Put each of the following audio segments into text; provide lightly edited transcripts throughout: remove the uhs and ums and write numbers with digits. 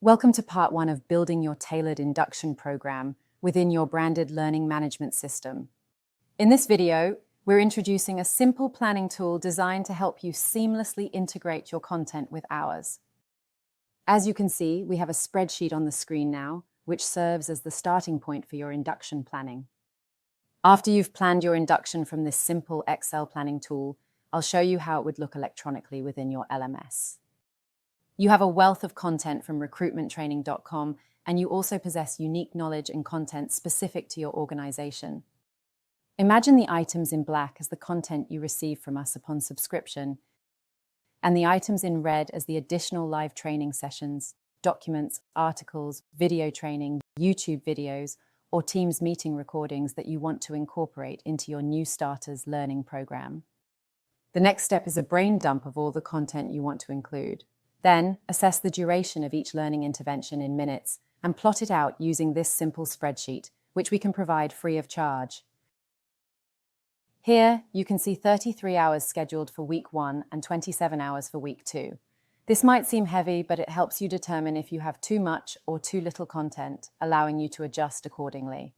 Welcome to part 1 of building your tailored induction program within your branded learning management system. In this video, we're introducing a simple planning tool designed to help you seamlessly integrate your content with ours. As you can see, we have a spreadsheet on the screen now, which serves as the starting point for your induction planning. After you've planned your induction from this simple Excel planning tool, I'll show you how it would look electronically within your LMS. You have a wealth of content from recruitmenttraining.com, and you also possess unique knowledge and content specific to your organization. Imagine the items in black as the content you receive from us upon subscription, and the items in red as the additional live training sessions, documents, articles, video training, YouTube videos, or Teams meeting recordings that you want to incorporate into your new starters learning program. The next step is a brain dump of all the content you want to include. Then, assess the duration of each learning intervention in minutes and plot it out using this simple spreadsheet, which we can provide free of charge. Here, you can see 33 hours scheduled for week 1 and 27 hours for week 2. This might seem heavy, but it helps you determine if you have too much or too little content, allowing you to adjust accordingly.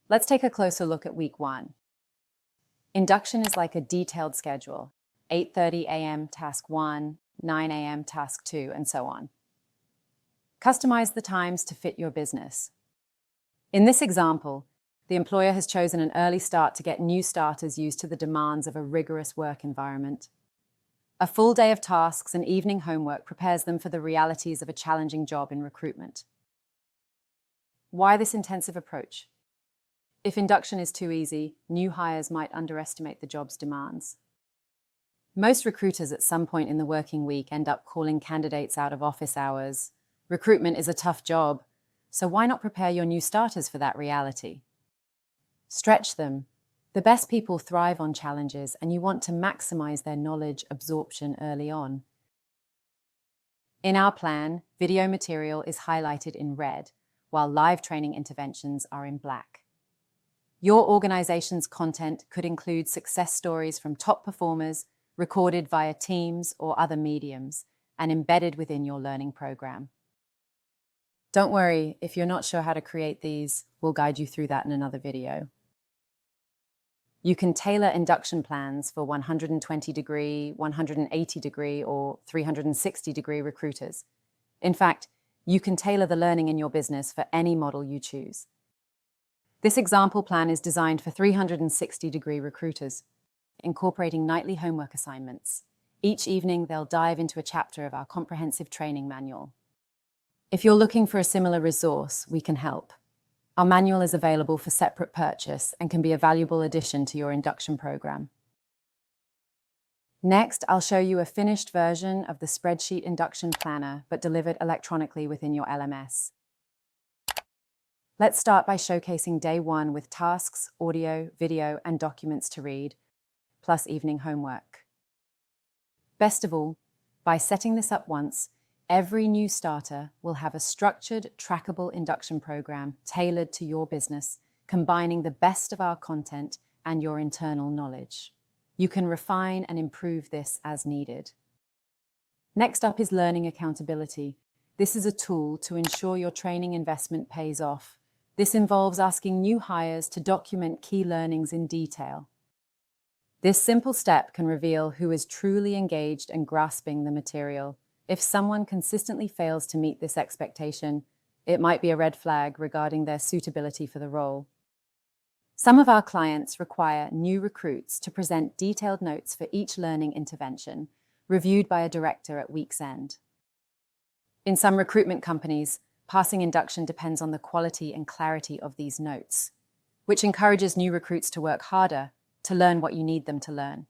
Let's take a closer look at week 1. Induction is like a detailed schedule: 8:30 a.m. task 1, 9 a.m. task 2, and so on. Customize the times to fit your business. In this example, the employer has chosen an early start to get new starters used to the demands of a rigorous work environment. A full day of tasks and evening homework prepares them for the realities of a challenging job in recruitment. Why this intensive approach? If induction is too easy, new hires might underestimate the job's demands. Most recruiters at some point in the working week end up calling candidates out of office hours. Recruitment is a tough job, so why not prepare your new starters for that reality? Stretch them. The best people thrive on challenges, and you want to maximize their knowledge absorption early on. In our plan, video material is highlighted in red, while live training interventions are in black. Your organization's content could include success stories from top performers, recorded via Teams or other mediums, and embedded within your learning program. Don't worry, if you're not sure how to create these, we'll guide you through that in another video. You can tailor induction plans for 120-degree, 180-degree, or 360-degree recruiters. In fact, you can tailor the learning in your business for any model you choose. This example plan is designed for 360-degree recruiters, incorporating nightly homework assignments. Each evening, they'll dive into a chapter of our comprehensive training manual. If you're looking for a similar resource, we can help. Our manual is available for separate purchase and can be a valuable addition to your induction program. Next, I'll show you a finished version of the spreadsheet induction planner, but delivered electronically within your LMS. Let's start by showcasing day 1 with tasks, audio, video, and documents to read, plus evening homework. Best of all, by setting this up once, every new starter will have a structured, trackable induction program tailored to your business, combining the best of our content and your internal knowledge. You can refine and improve this as needed. Next up is learning accountability. This is a tool to ensure your training investment pays off. This involves asking new hires to document key learnings in detail. This simple step can reveal who is truly engaged and grasping the material. If someone consistently fails to meet this expectation, it might be a red flag regarding their suitability for the role. Some of our clients require new recruits to present detailed notes for each learning intervention, reviewed by a director at week's end. In some recruitment companies, passing induction depends on the quality and clarity of these notes, which encourages new recruits to work harder to learn what you need them to learn.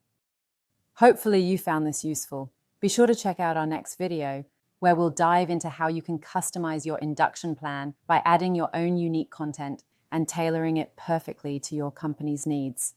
Hopefully you found this useful. Be sure to check out our next video, where we'll dive into how you can customize your induction plan by adding your own unique content and tailoring it perfectly to your company's needs.